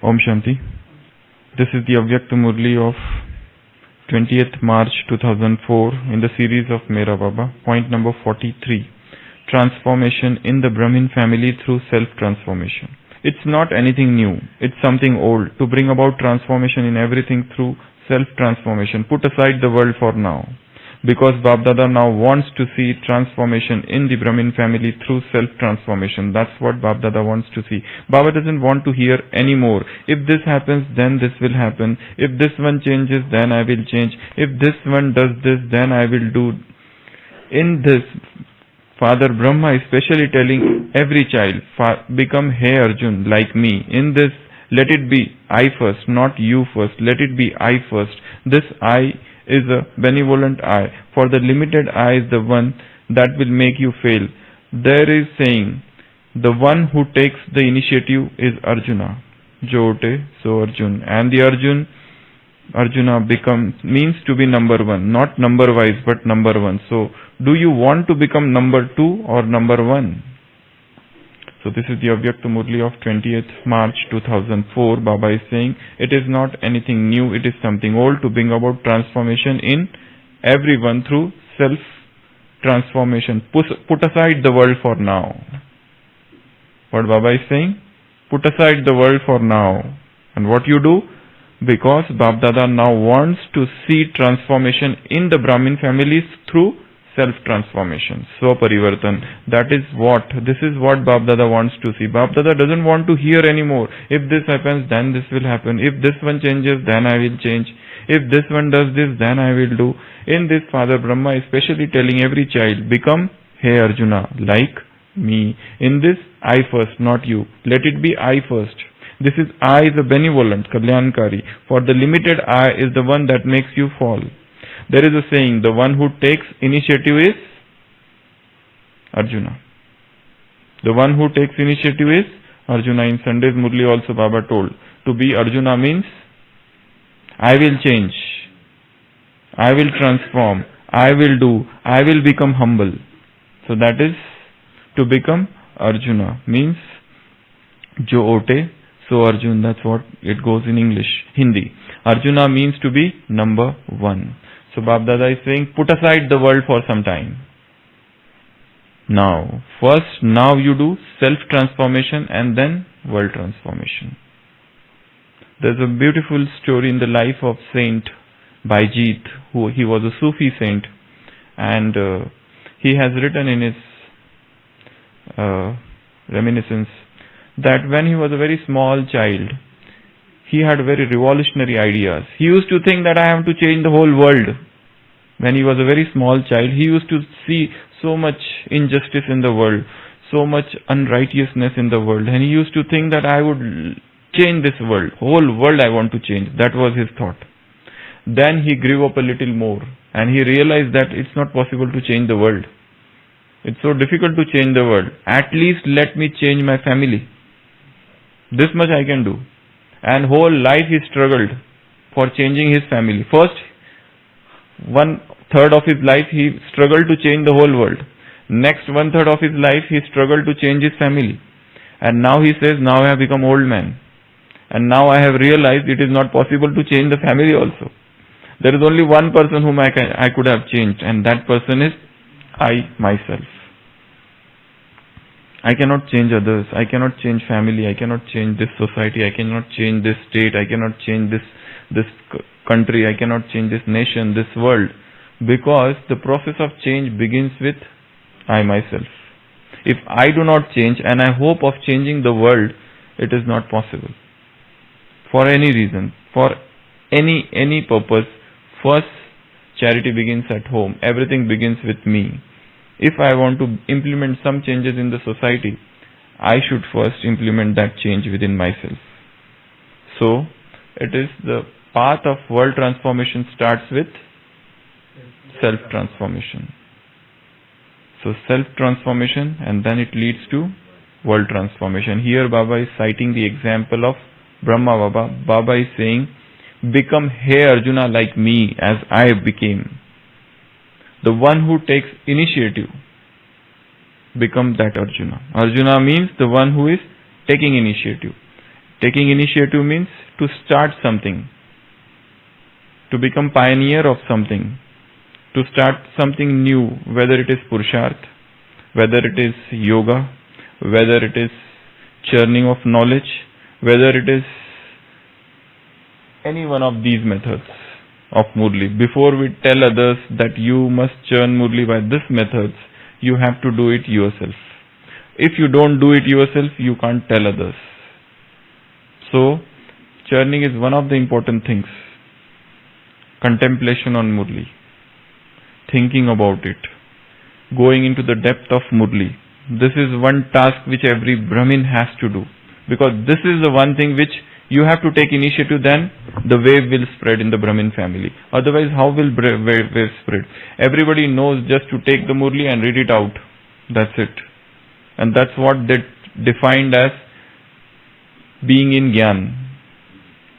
Om Shanti. This is the Avyakta Murli of 20th March 2004 in the series of Mera Baba. Point number 43. Transformation in the Brahmin family through self-transformation. It's not anything new. It's something old. To bring about transformation in everything through self-transformation. Put aside the world for now. Because Bab-Dada now wants to see transformation in the Brahmin family through self-transformation. That's what Bab-Dada wants to see. Baba doesn't want to hear anymore. If this happens, then this will happen. If this one changes, then I will change. If this one does this, then I will do. In this, Father Brahma is specially telling every child, become Hey Arjun, like me. In this, let it be I first, not you first. Let it be I first. This I is a benevolent I, for the limited I is the one that will make you fail. There is saying, the one who takes the initiative is Arjuna. Jote, so Arjun. And the Arjuna means to be number one, not number wise, but number one. So, do you want to become number two or number one? So this is the Avyakta Murli of 20th March 2004. Baba is saying, it is not anything new, it is something old to bring about transformation in everyone through self-transformation. Put aside the world for now. What Baba is saying? Put aside the world for now. And what you do? Because Bab-Dada now wants to see transformation in the Brahmin families through self-transformation. Parivartan. This is what Bab-Dada wants to see. Bab-Dada doesn't want to hear anymore. If this happens, then this will happen. If this one changes, then I will change. If this one does this, then I will do. In this, Father Brahma is specially telling every child, become Hey Arjuna, like me. In this, I first, not you. Let it be I first. This is I, the benevolent, Kalyankari. For the limited I is the one that makes you fall. There is a saying, the one who takes initiative is Arjuna. The one who takes initiative is Arjuna. In Sunday's Murli also Baba told, to be Arjuna means, I will change, I will transform, I will do, I will become humble. So that is to become Arjuna. Means, Jo ote, so Arjun. That's what it goes in English, Hindi. Arjuna means to be number one. So Bab-Dada is saying, put aside the world for some time. Now you do self-transformation and then world transformation. There's a beautiful story in the life of Saint Baijit, he was a Sufi saint, and he has written in his reminiscence that when he was a very small child, he had very revolutionary ideas. He used to think that I have to change the whole world. When he was a very small child, he used to see so much injustice in the world, so much unrighteousness in the world, and he used to think that I would change this world. Whole world I want to change. That was his thought. Then he grew up a little more, and he realized that it's not possible to change the world. It's so difficult to change the world. At least let me change my family. This much I can do. And whole life he struggled for changing his family. First, 1/3 of his life he struggled to change the whole world. Next 1/3 of his life he struggled to change his family. And now he says, now I have become old man. And now I have realized it is not possible to change the family also. There is only one person whom I could have changed, and that person is I myself. I cannot change others, I cannot change family, I cannot change this society, I cannot change this state, I cannot change this country, I cannot change this nation, this world. Because the process of change begins with I myself. If I do not change and I hope of changing the world, it is not possible. For any reason, for any purpose, first charity begins at home. Everything begins with me. If I want to implement some changes in the society, I should first implement that change within myself. So, it is the path of world transformation starts with self-transformation. So, self-transformation, and then it leads to world transformation. Here Baba is citing the example of Brahma Baba. Baba is saying, become Hey Arjuna like me as I became. The one who takes initiative, become that Arjuna. Arjuna means the one who is taking initiative. Taking initiative means to start something, to become pioneer of something, to start something new, whether it is Purusharth, whether it is yoga, whether it is churning of knowledge, whether it is any one of these methods of Murli. Before we tell others that you must churn Murli by this methods, you have to do it yourself. If you don't do it yourself, you can't tell others. So, churning is one of the important things. Contemplation on Murli, thinking about it, going into the depth of Murli. This is one task which every Brahmin has to do, because this is the one thing which you have to take initiative, then the wave will spread in the Brahmin family. Otherwise, how will wave spread? Everybody knows just to take the Murli and read it out. That's it. And that's what they defined as being in Gyan.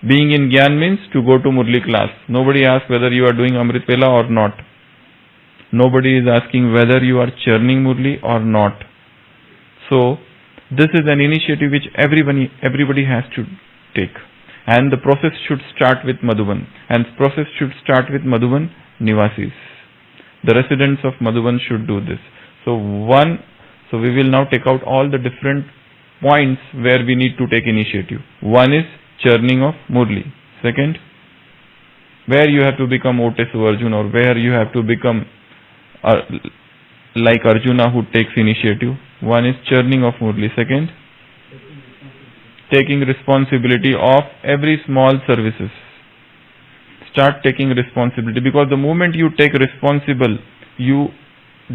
Being in Gyan means to go to Murli class. Nobody asks whether you are doing Amrit Vela or not. Nobody is asking whether you are churning Murli or not. So, this is an initiative which everybody has to take. And the process should start with Madhuban. And process should start with Madhuban Nivasis. The residents of Madhuban should do this. So we will now take out all the different points where we need to take initiative. One is churning of Murli. Second, where you have to become Otis Arjuna, or where you have to become like Arjuna who takes initiative. One is churning of Murli. Second, taking responsibility of every small services. Start taking responsibility, because the moment you take responsible, you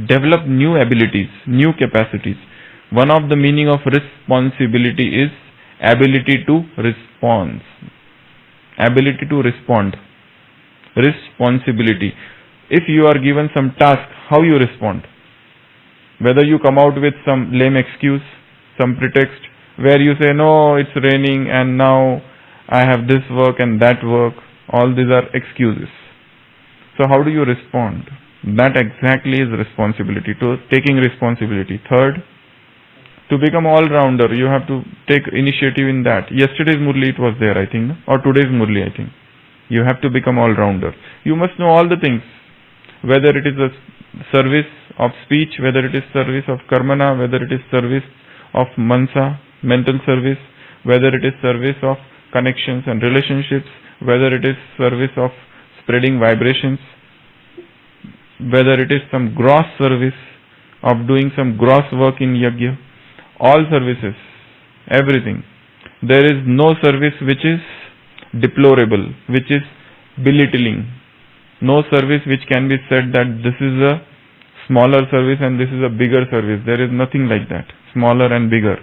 develop new abilities, new capacities. One of the meaning of responsibility is ability to respond. Ability to respond. Responsibility. If you are given some task, how you respond? Whether you come out with some lame excuse, some pretext, where you say, no, it's raining and now I have this work and that work. All these are excuses. So how do you respond? That exactly is responsibility, to taking responsibility. Third, to become all-rounder, you have to take initiative in that. Yesterday's Murli it was there, I think, or today's Murli, I think. You have to become all-rounder. You must know all the things, whether it is a service of speech, whether it is service of karmana, whether it is service of mansa, mental service, whether it is service of connections and relationships, whether it is service of spreading vibrations, whether it is some gross service of doing some gross work in yajna. All services, everything. There is no service which is deplorable, which is belittling. No service which can be said that this is a smaller service and this is a bigger service. There is nothing like that, smaller and bigger.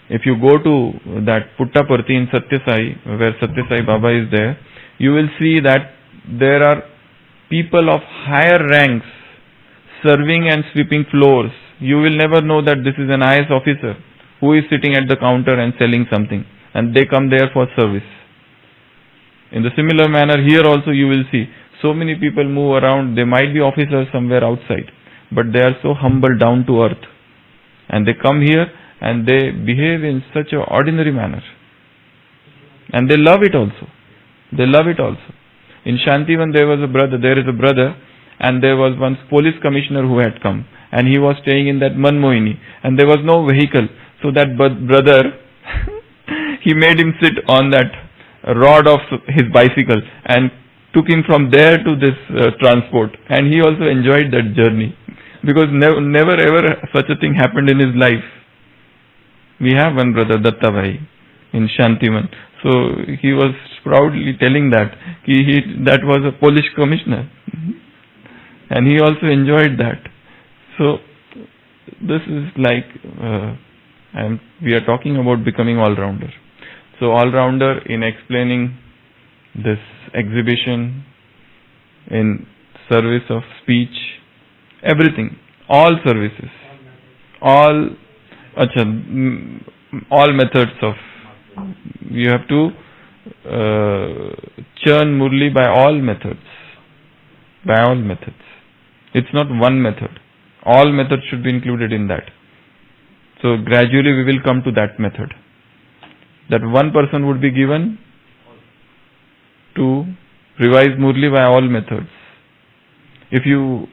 If you go to that Puttaparthi in Satya Sai, where Satya Sai Baba is there, you will see that there are people of higher ranks serving and sweeping floors. You will never know that this is an IS officer who is sitting at the counter and selling something, and they come there for service. In the similar manner, here also you will see so many people move around. They might be officers somewhere outside, but they are so humble, down to earth, and they come here and they behave in such an ordinary manner, and they love it also. They love it also. In Shantivan there is a brother, and there was one police commissioner who had come, and he was staying in that Manmohini, and there was no vehicle. So that brother, he made him sit on that rod of his bicycle and took him from there to this transport, and he also enjoyed that journey, because never ever such a thing happened in his life. We have one brother, Datta Bhai, in Shantivan. So he was proudly telling that that was a Polish commissioner, and he also enjoyed that. So this is like we are talking about becoming all-rounder. So all-rounder in explaining this exhibition, in service of speech, everything, all services, all methods of, you have to churn Murli by all methods. By all methods. It's not one method. All methods should be included in that. So gradually we will come to that method. That one person would be given to revise Murli by all methods. If you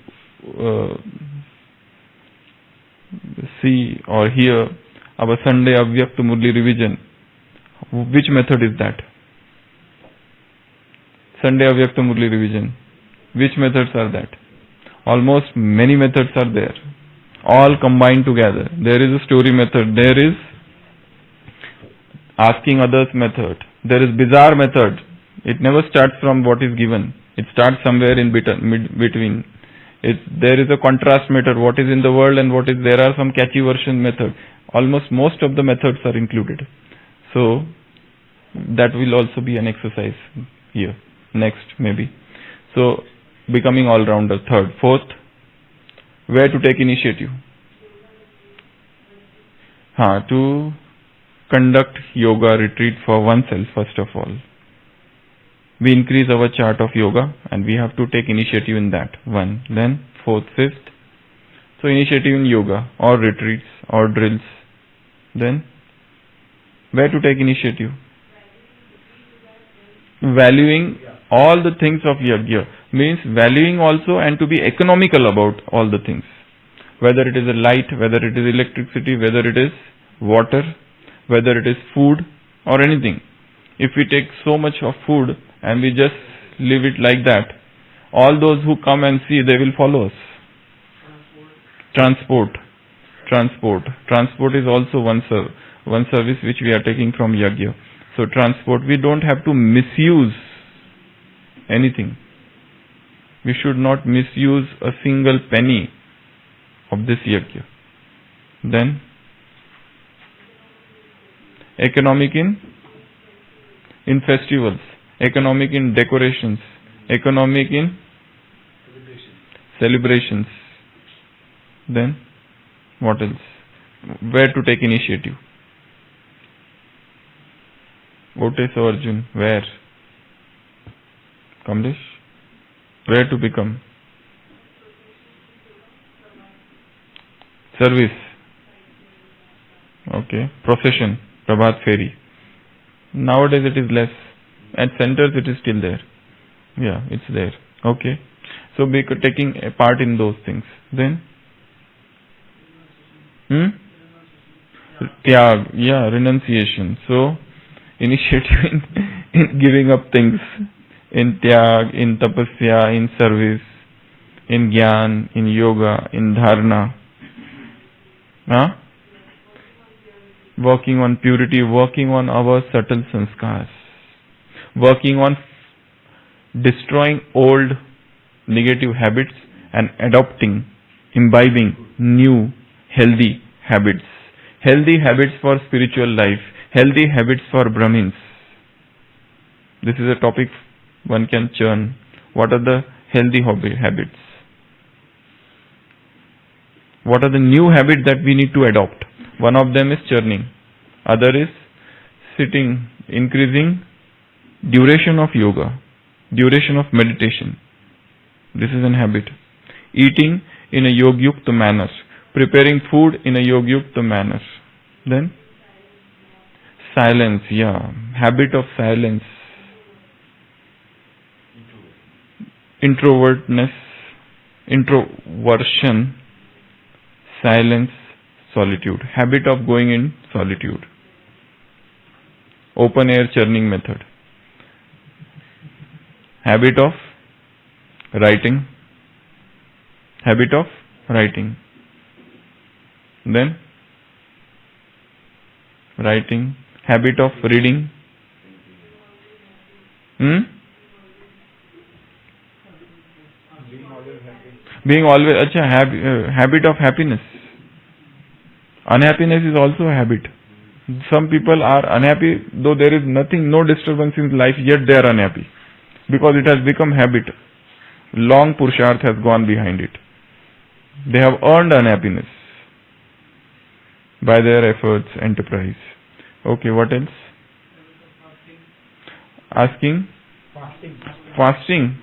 see or hear our Sunday Avyakta Murli revision, which method is that? Sunday Avyakta Murli revision. Which methods are that? Almost many methods are there, all combined together. There is a story method, there is asking others method, there is bizarre method. It never starts from what is given, it starts somewhere in between. There is a contrast method, what is in the world and what is, there are some catchy version method. Almost most of the methods are included. So that will also be an exercise here, next maybe. So becoming all-rounder. Third. Fourth, where to take initiative? To conduct yoga retreat for oneself first of all. We increase our chart of yoga and we have to take initiative in that. One. Then fourth, fifth. So initiative in yoga or retreats or drills. Then where to take initiative? Valuing all the things of yajna. Means valuing also and to be economical about all the things. Whether it is a light, whether it is electricity, whether it is water, whether it is food or anything. If we take so much of food and we just leave it like that, all those who come and see, they will follow us. Transport is also one service which we are taking from yajna. So transport, we don't have to misuse anything. We should not misuse a single penny of this yajna. Then economic in festivals, economic in decorations, economic in celebrations. Then what else? Where to take initiative? Otis Arjun, where? Kamlesh? Where to become? Service. Okay. Procession. Prabhat Fairy. Nowadays it is less. At centers it is still there. Yeah, it's there. Okay. So be taking a part in those things. Then? Tyag. Yeah, renunciation. So, initiative in giving up things. In tyag, in tapasya, in service, in jnana, in yoga, in dharana. Working on purity, working on our subtle sanskars. Working on destroying old negative habits and adopting, imbibing new healthy habits. Healthy habits for spiritual life. Healthy habits for Brahmins. This is a topic one can churn. What are the healthy habits? What are the new habits that we need to adopt? One of them is churning. Other is sitting, increasing duration of yoga, duration of meditation. This is an habit. Eating in a yogyukta manner. Preparing food in a yogyukta manner. Then silence, habit of silence. Introversion, silence, solitude. Habit of going in solitude. Open air churning method. Habit of writing. Habit of writing. Then writing. Habit of reading. Being always habit of happiness. Unhappiness is also a habit. Some people are unhappy, though there is nothing, no disturbance in life, yet they are unhappy. Because it has become habit. Long Purusharth has gone behind it. They have earned unhappiness by their efforts, enterprise. Okay, what else? Asking? Fasting.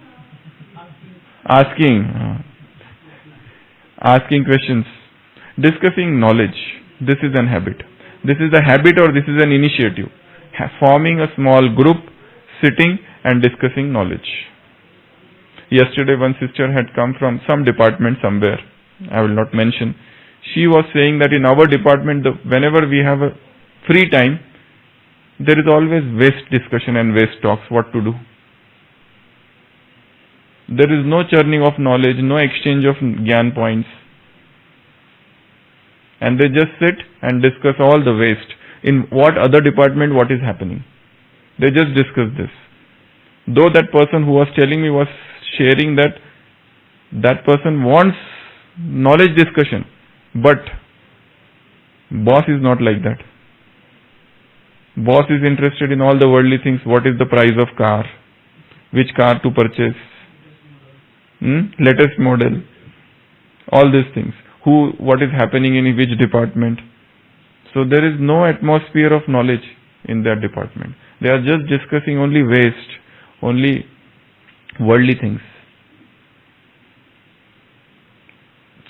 Asking questions. Discussing knowledge. This is an habit. This is a habit or this is an initiative. Forming a small group, sitting and discussing knowledge. Yesterday one sister had come from some department somewhere, I will not mention. She was saying that in our department, whenever we have a free time, there is always waste discussion and waste talks, what to do. There is no churning of knowledge, no exchange of Gyan points. And they just sit and discuss all the waste. In what other department, what is happening. They just discuss this. Though that person who was telling me was sharing that that person wants knowledge discussion, but boss is not like that. Boss is interested in all the worldly things. What is the price of car? Which car to purchase? Latest model. All these things. What is happening in which department. So there is no atmosphere of knowledge in that department. They are just discussing only waste, only worldly things.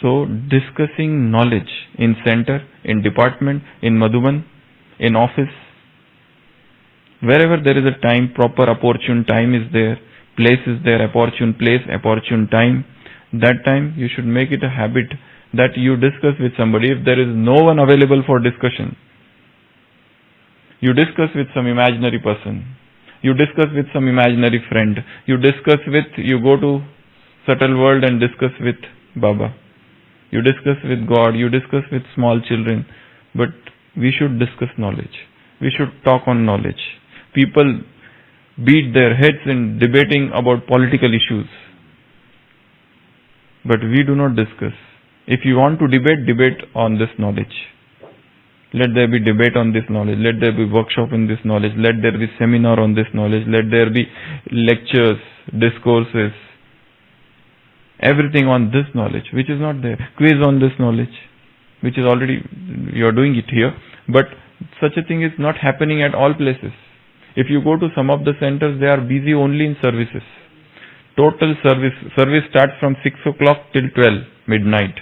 So discussing knowledge in center, in department, in Madhuban, in office, wherever there is a time, proper opportune time is there, place is there, opportune place, opportune time, that time you should make it a habit that you discuss with somebody. If there is no one available for discussion, you discuss with some imaginary person, you discuss with some imaginary friend, you go to subtle world and discuss with Baba, you discuss with God, you discuss with small children. But we should discuss knowledge. We should talk on knowledge. People beat their heads in debating about political issues, but we do not discuss. If you want to debate on this knowledge. Let there be debate on this knowledge. Let there be workshop in this knowledge. Let there be seminar on this knowledge. Let there be lectures, discourses, everything on this knowledge, which is not there. Quiz on this knowledge, which is already, you are doing it here. But such a thing is not happening at all places. If you go to some of the centers, they are busy only in services. Total service starts from 6 o'clock till 12 midnight.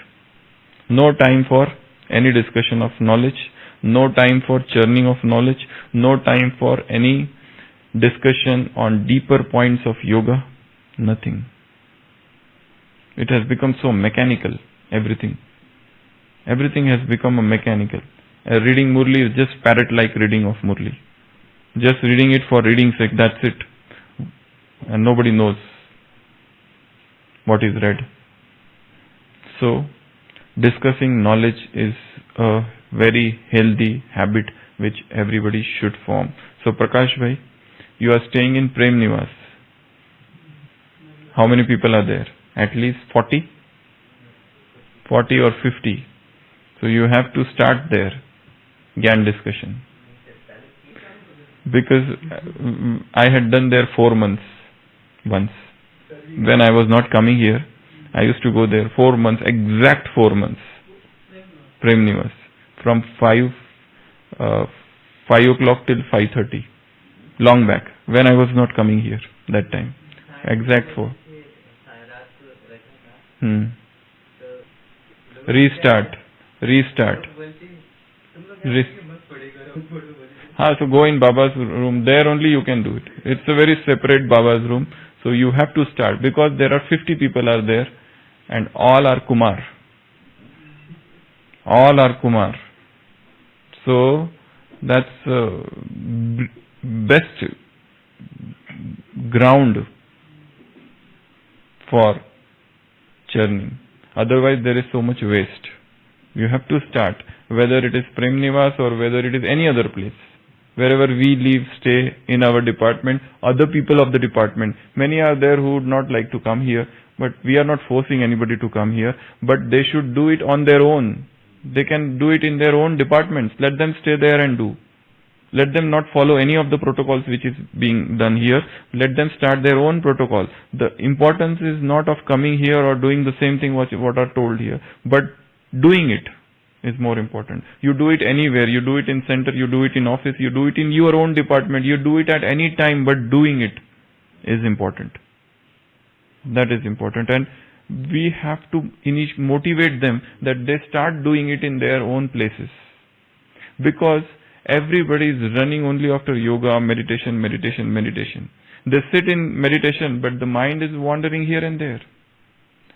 No time for any discussion of knowledge, no time for churning of knowledge, no time for any discussion on deeper points of yoga, nothing. It has become so mechanical, everything. Everything has become a mechanical. Reading Murli is just parrot-like reading of Murli. Just reading it for reading's sake, that's it. And nobody knows what is read. So, discussing knowledge is a very healthy habit which everybody should form. So, Prakash bhai, you are staying in Prem Nivas. How many people are there? At least 40? 40 or 50. So, you have to start there, Gyan discussion. Because I had done there 4 months once. When I was not coming here, I used to go there 4 months, exact 4 months. Prem Nivas. From 5 o'clock till 5:30. Long back. When I was not coming here that time. Exact 4. Restart. So go in Baba's room. There only you can do it. It's a very separate Baba's room. So you have to start because there are 50 people are there and all are Kumar. All are Kumar. So that's best ground for churning. Otherwise there is so much waste. You have to start, whether it is Prem Nivas or whether it is any other place. Wherever we live, stay in our department, other people of the department, many are there who would not like to come here, but we are not forcing anybody to come here, but they should do it on their own. They can do it in their own departments. Let them stay there and do. Let them not follow any of the protocols which is being done here. Let them start their own protocol. The importance is not of coming here or doing the same thing what are told here, but doing it is more important. You do it anywhere. You do it in center, you do it in office, you do it in your own department, you do it at any time, but doing it is important. That is important. And we have to motivate them that they start doing it in their own places. Because everybody is running only after yoga, meditation, meditation, meditation. They sit in meditation, but the mind is wandering here and there.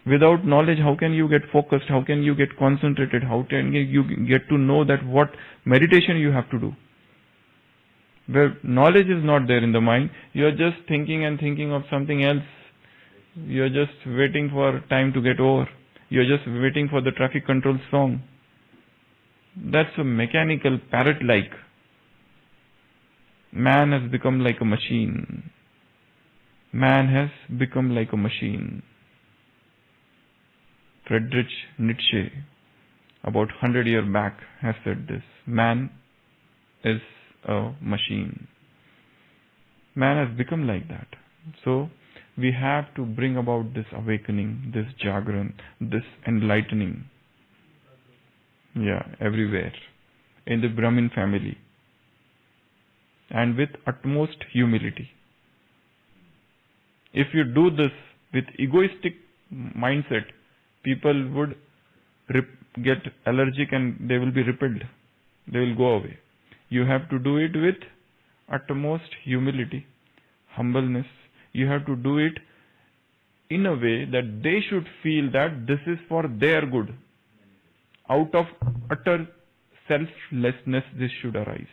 Without knowledge, how can you get focused? How can you get concentrated? How can you get to know that what meditation you have to do? Where knowledge is not there in the mind, you are just thinking and thinking of something else. You are just waiting for time to get over. You are just waiting for the traffic control song. That's a mechanical, parrot-like. Man has become like a machine. Man has become like a machine. Friedrich Nietzsche, about 100 years back, has said this. Man is a machine. Man has become like that. So, we have to bring about this awakening, this jagran, this enlightening. Yeah, everywhere. In the Brahmin family. And with utmost humility. If you do this with egoistic mindset, people would get allergic and they will be repelled. They will go away. You have to do it with utmost humility, humbleness. You have to do it in a way that they should feel that this is for their good. Out of utter selflessness this should arise.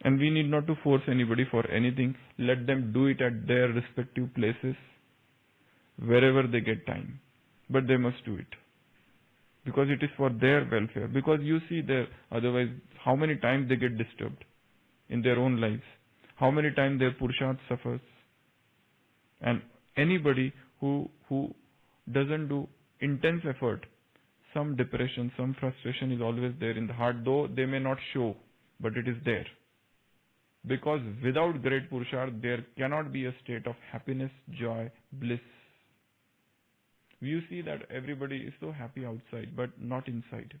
And we need not to force anybody for anything. Let them do it at their respective places, wherever they get time. But they must do it. Because it is for their welfare. Because you see there, otherwise, how many times they get disturbed in their own lives. How many times their purusharth suffers. And anybody who doesn't do intense effort, some depression, some frustration is always there in the heart, though they may not show, but it is there. Because without great purusharth, there cannot be a state of happiness, joy, bliss. You see that everybody is so happy outside, but not inside.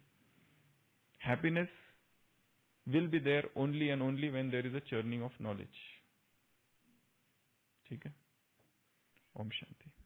Happiness will be there only and only when there is a churning of knowledge. ठीक है? Om Shanti.